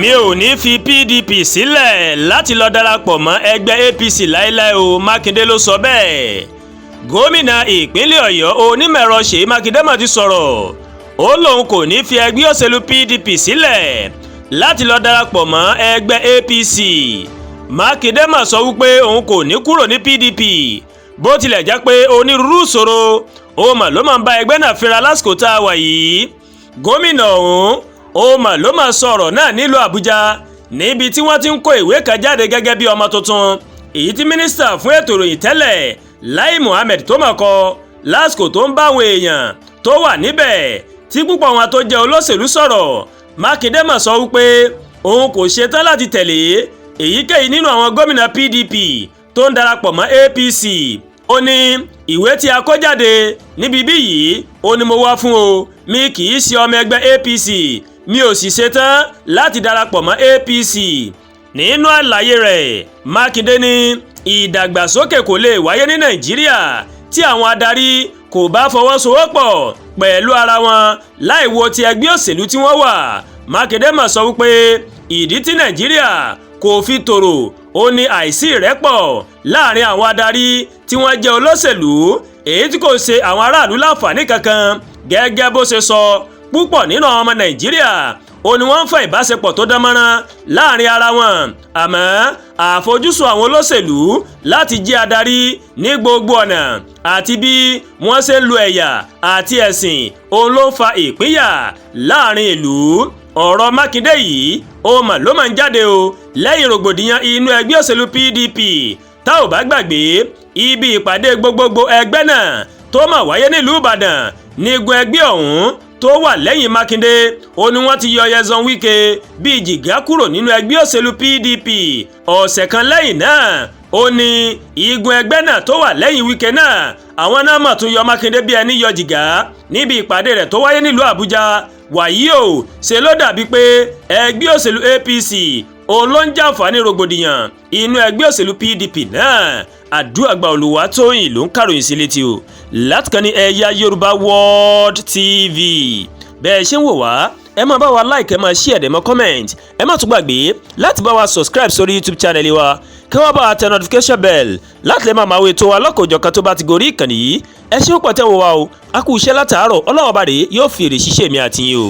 mi ò ní fi PDP sílẹ̀ láti lọ darapọ̀ mọ́ ẹgbẹ́ APC láéláé o, Mákindé ló sọ bẹ́ẹ̀. Gómìnà ìpínlẹ̀ Ọ̀yọ́ onímọ̀-ẹ̀rọ Ṣèyí Mákindé mà ti sọ̀rọ̀. Ó lóun kò ní fi ẹgbẹ́ òṣèlú PDP sílẹ̀ láti lọ darapọ̀ mọ́ ẹgbẹ́ APC. Mákindé mà sọ wípé òun kò ní kúrò ní PDP bó tilẹ̀ jẹ́ pé onírúurú ìṣòro ó mà ló máa ń bá ẹgbẹ́ náà fínra lásìkò tá a wà yìí. Gómìnà ọ̀hún ó mà ló máa sọ̀rọ̀ náà nílùú Àbújá níbi tí wọ́n ti ń kó ìwé kan jáde gẹ́gẹ́ bí ọmọ tuntun èyí tí mínísítà fún ètò ìròyìn tẹ́lẹ̀ Lai Muhammed tó mà kọ lásìkò tó ń bá àwọn èèyàn tó wà níbẹ̀ tí púpọ̀ wọn tó jẹ́ olóṣèlú sọ̀rọ̀. Mákindé mà sọ wípé òun kò ṣetán láti tẹ̀lé èyíkéyìí nínú àwọn gómìnà PDP tó ń darapọ̀ mọ́ APC. Ó ní ìwé tí a kó jáde níbi bí yìí ó ní mo wá fún o, mi kì í ṣe ọmọ ẹgbẹ́ APC, mi ò sì ṣetán láti darapọ̀ mọ́ APC. Nínú àlàyé rẹ̀, Mákindé ní ìdàgbàsókè kò lè wáyé ní Nàìjíríà tí àwọn adarí kò bá fọwọ́sowọ́pọ̀ pẹ̀lú ara wọn láì wo ti ẹgbẹ́ òṣèlú tí wọ́n wà. Mákindé mà sọ wípé ìdí tí Nàìjíríà kò fi tòrò ó ní àìsí ìrẹ́pọ̀ láàrin àwọn adarí tí wọ́n jẹ́ olóṣèlú èyí tí kò ṣe àwọn aráàlú láǹfààní kankan. Gẹ́gẹ́ bó ṣe sọ, púpọ̀ nínú àwọn ọmọ Nàìjíríà ó ní wọ́n ń fẹ́ ìbáṣepọ̀ tó dánmọ́rán láàrin ara wọn, àmọ́ àfojúsùn àwọn olóṣèlú láti jẹ́ adarí ní gbogbo ọ̀nà àti bí wọ́n ṣe ń lo ẹ̀yà àti ẹ̀sìn òun ló ń fa ìpínyà láàrin ìlú. Ọ̀rọ̀ Mákindé yìí ó mà ló máa ń jáde o lẹ́yìn rògbòdìyàn inú ẹgbẹ́ òṣèlú PDP. Tá ò bá gbàgbé, ibi ìpàdé gbogbogbò ẹgbẹ́ náà tó máa wáyé nílùú Ìbàdàn ní igun ẹgbẹ́ ọ̀hún tó wà lẹ́yìn Mákindé ó ní wọ́n ti yọ Nyesom Wike bíi jìgá kúrò nínú ẹgbẹ́ òṣèlú PDP. Ọ̀sẹ̀ kan lẹ́yìn náà ó ní igun ẹgbẹ́ náà tó wà lẹ́yìn Wike náà àwọn náà mà tún yọ Mákindé bí ẹni yọ jìgá níbi ìpàdé rẹ̀ tó wáyé nílùú Àbújá. Wàyí o, ṣe ló dàbí pé ẹgbẹ́ òṣèlú APC òun ló ń jàǹfààní rògbòdìyàn inú ẹgbẹ́ òṣèlú PDP náà. Àdúràgbà Olúwatóyìn ló ń kàròyìn sí létí o láti kàn ní Ẹ̀yà Yorùbá World TV. Bẹ́ẹ̀ ṣe ń wò wá, ẹ máa bá wa like, ẹ máa share, ẹ máa comment, ẹ má tún gbàgbé láti bá wa subscribe sórí YouTube channel wa kí wọ́n bá wa tẹ notification bell láti lè máa wo ètò wa lọ́kọ̀ọ́jọ̀kan tó bá ti gorí ìkànnì yìí. Ẹ ṣé púpọ̀ tẹ́ wò wá o, a kú iṣẹ́ látàárọ̀, Ọlọ́run bá rèé yóò fi èrè ṣiṣẹ́ mi àti yín o.